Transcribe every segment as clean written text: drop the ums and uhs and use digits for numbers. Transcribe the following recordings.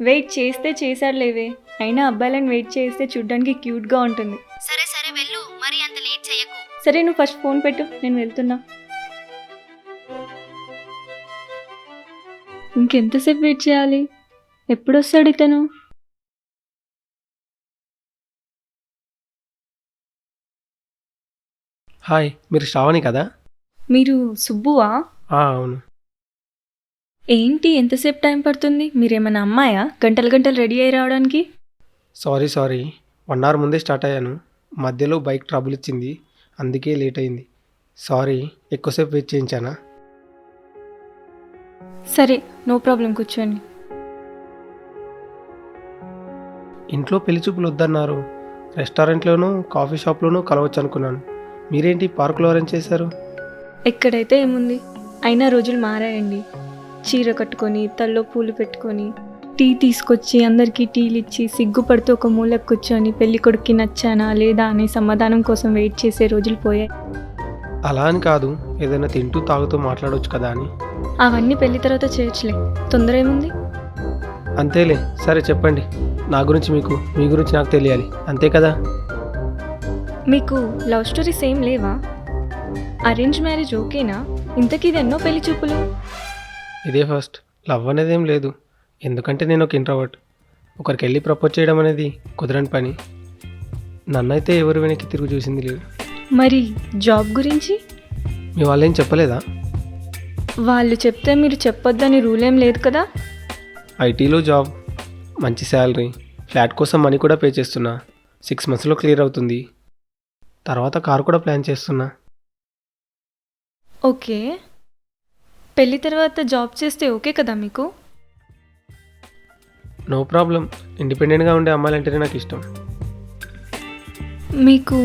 Wait చేస్తే చేశారులేవే. అయినా అబ్బాయిలను wait చేస్తే చూడ్డానికి క్యూట్గా ఉంటుంది. సరే సరే వెళ్ళు, మరి అంత లేట్ చేయకు. సరే నువ్వు ఫస్ట్ ఫోన్ పెట్టు, నేను వెళ్తున్నా. ఇంకెంతసేపు వెయిట్ చేయాలి? ఎప్పుడు వస్తాడు ఇతను? హాయ్, మీరు శ్రావణి కదా? మీరు సుబ్బువా? అవును. ఏంటి ఎంతసేపు టైం పడుతుంది? మీరేమైనా అమ్మాయా గంటలు గంటలు రెడీ అయ్యి రావడానికి? సారీ 1 అవర్ ముందే స్టార్ట్ అయ్యాను. మధ్యలో బైక్ ట్రబుల్ ఇచ్చింది, అందుకే లేట్ అయింది. సారీ, ఎక్కువసేపు వెయిట్ చేయించానా? సరే నో ప్రాబ్లం, కూర్చోండి. ఇంట్లో పెళ్లి చూపులు వద్దన్నారు. రెస్టారెంట్లోనూ కాఫీ షాప్లోనూ కలవచ్చు అనుకున్నాను. మీరేంటి పార్కులో అరేంజ్ చేశారు? ఎక్కడైతే ఏముంది, అయినా రోజులు మారాయండి. చీర కట్టుకొని తల్లో పూలు పెట్టుకొని టీ తీసుకొచ్చి అందరికీ టీలు ఇచ్చి సిగ్గుపడుతూ ఒక మూలకు కూర్చొని పెళ్లి కొడుక్కి నచ్చానా లేదా అనే సమాధానం కోసం వెయిట్ చేసే రోజులు పోయాయి. అలా అని కాదు, ఏదైనా తింటూ తాగుతూ మాట్లాడవచ్చు కదా అని. అవన్నీ పెళ్లి తర్వాత చేయొచ్చులే, తొందర ఏముంది? అంతేలే. సరే చెప్పండి, నా గురించి మీకు, మీ గురించి నాకు తెలియాలి, అంతే కదా? మీకు లవ్ స్టోరీస్ ఏం లేవా? అరేంజ్ మ్యారేజ్ ఓకేనా? ఇంతకీ ఇది ఎన్నో పెళ్లి చూపులు? ఇదే ఫస్ట్. లవ్ అనేది ఏం లేదు, ఎందుకంటే నేను ఒక ఇంట్రోవర్ట్. ఒకరికి వెళ్ళి ప్రపోజ్ చేయడం అనేది కుదరని పని. నన్నైతే ఎవరు వెనక్కి తిరిగి చూసింది లేదు. మరి జాబ్ గురించి? మీ వాళ్ళు ఏం చెప్పలేదా? వాళ్ళు చెప్తే మీరు చెప్పొద్దని రూల్ ఏం లేదు కదా. ఐటీలో జాబ్, మంచి శాలరీ, ఫ్లాట్ కోసం మనీ కూడా పే చేస్తున్నా. 6 monthsలో క్లియర్ అవుతుంది. తర్వాత కార్ కూడా ప్లాన్ చేస్తున్నా. ఓకే, పెళ్లి తర్వాత జాబ్ చేస్తే ఓకే కదా మీకు? No problem. ఇండిపెండెంట్గా ఉండే అమ్మాయిలంటేనే నాకు ఇష్టం. మీకు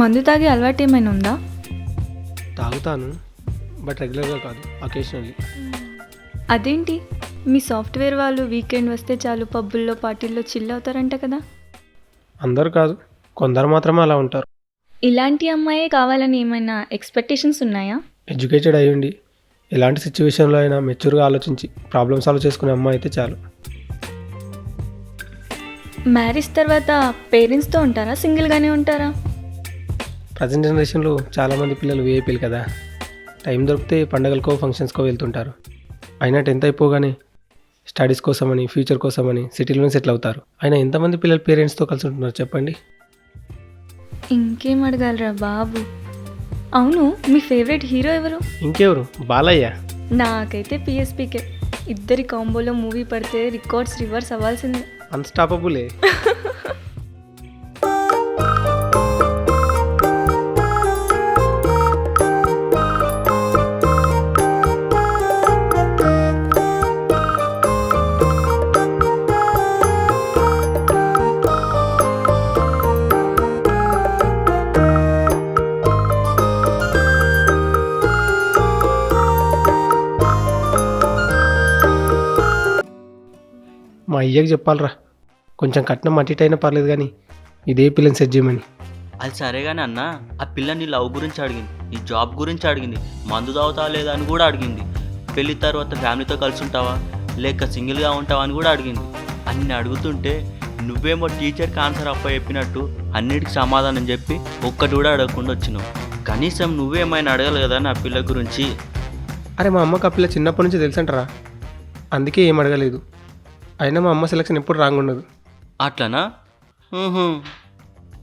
మందు తాగే అలవాటు ఏమైనా ఉందా? తాగుతాను, బట్ రెగ్యులర్గా కాదు, అకేషనల్లీ. అదేంటి, మీ సాఫ్ట్వేర్ వాళ్ళు వీకెండ్ వస్తే చాలు పబ్బుల్లో పార్టీల్లో చిల్ అవుతారంట కదా. అందరూ కాదు, కొందరు మాత్రమే అలా ఉంటారు. ఇలాంటి అమ్మాయే కావాలని ఏమైనా ఎక్స్పెక్టేషన్స్ ఉన్నాయా? ఎడ్యుకేటెడ్ అయ్యుండి ఎలాంటి సిచ్యువేషన్లో అయినా మెచ్యూర్గా ఆలోచించి ప్రాబ్లమ్ సాల్వ్ చేసుకునే అమ్మాయి అయితే చాలు. మ్యారేజ్ తర్వాత పేరెంట్స్తో ఉంటారా, సింగిల్గానే ఉంటారా? ప్రజెంట్ జనరేషన్లో చాలామంది పిల్లలు వీఐపీలు కదా. టైం దొరికితే పండగలకో ఫంక్షన్స్కో వెళ్తుంటారు. అయినా 10th అయిపోగానే స్టడీస్ కోసమని, ఫ్యూచర్ కోసమని సిటీలోనే సెటిల్ అవుతారు. అయినా ఎంతమంది పిల్లలు పేరెంట్స్తో కలిసి ఉంటున్నారు చెప్పండి? ఇంకేం అడగాలరా బాబు. అవును, మీ ఫేవరెట్ హీరో ఎవరు? ఇంకెవరు, బాలయ్య. నాకైతే పిఎస్పీకే. ఇద్దరి కాంబోలో మూవీ పడితే రికార్డ్స్ రివర్స్ అవ్వాల్సిందే. అన్స్టాపబులే. మా అయ్యకి చెప్పాలరా, కొంచెం కట్నం అటు అయినా పర్లేదు కానీ ఇదే పిల్లని సెట్ చేయమని. అది సరే కానీ అన్న, ఆ పిల్ల నీ లవ్ గురించి అడిగింది, నీ జాబ్ గురించి అడిగింది, మందు తాగుతావా లేదా అని కూడా అడిగింది, పెళ్లి తర్వాత ఫ్యామిలీతో కలిసి ఉంటావా లేక సింగిల్గా ఉంటావా అని కూడా అడిగింది. అన్ని అడుగుతుంటే నువ్వేమో టీచర్కి ఆన్సర్ చెప్పినట్టు అన్నిటికి సమాధానం చెప్పి ఒక్కటి కూడా అడగకుండా వచ్చినావు. కనీసం నువ్వేమైనా అడగాలి కదా నా పిల్ల గురించి. అరే మా అమ్మకి ఆ పిల్ల చిన్నప్పటి నుంచి తెలుసంటారా, అందుకే ఏం అడగలేదు. అయినా మా అమ్మ సెలక్షన్ ఎప్పుడు రాంగ్ ఉండదు. అట్లనా?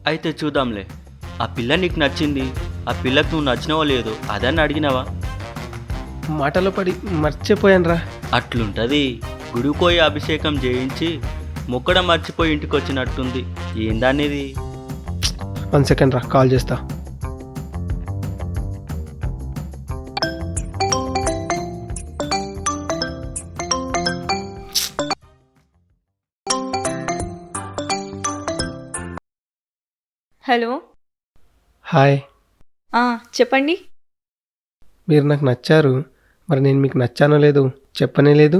అయితే చూద్దాంలే. ఆ పిల్ల నీకు నచ్చింది, ఆ పిల్లకు నువ్వు నచ్చినావో లేదో అదని అడిగినావా? మాటలో పడి మర్చిపోయాను రా. అట్లుంటుంది. గుడికి పోయి అభిషేకం చేయించి మొక్కడం మర్చిపోయి ఇంటికి వచ్చినట్టుంది. ఏందనేది? 1 second రా, కాల్ చేస్తా. హలో. హాయ్. చెప్పండి. మీరు నాకు నచ్చారు, మరి నేను మీకు నచ్చానో లేదు చెప్పనే లేదు.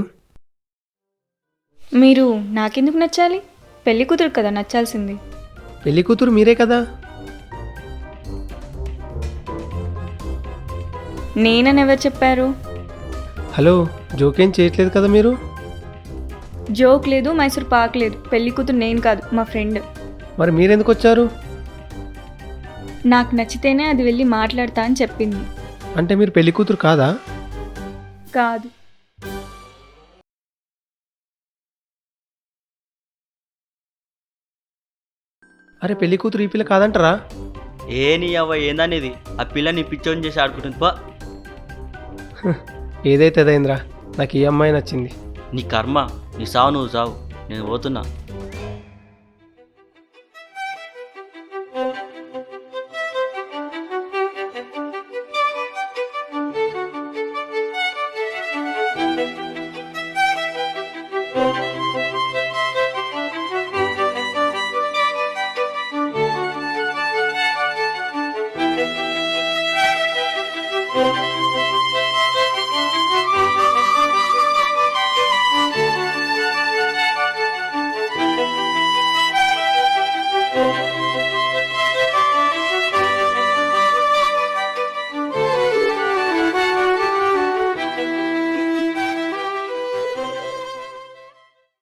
మీరు నాకెందుకు నచ్చాలి? పెళ్లి కూతురు కదా నచ్చాల్సింది. పెళ్లి కూతురు మీరే కదా. నేనని ఎవరు చెప్పారు? హలో, జోకేం చేయట్లేదు కదా మీరు? జోక్ లేదు, మైసూర్ పాక్ లేదు. పెళ్లి కూతురు నేను కాదు, మా ఫ్రెండ్. మరి మీరెందుకు వచ్చారు? నాకు నచ్చితేనే అది వెళ్ళి మాట్లాడతా అని చెప్పింది. అంటే మీరు పెళ్లి కూతురు కాదా? కాదు. అరే పెళ్లి కూతురు ఈ పిల్ల కాదంటారా? ఏ నీ అవ్వ ఏందనేది, ఆ పిల్లని పిచ్చోని చేసి ఆడుకుంటుంది పా. ఏదైతే అదైందిరా, నాకు ఈ అమ్మాయి నచ్చింది. నీ కర్మ, నీ సావు నువ్వు సావు, నేను పోతున్నా.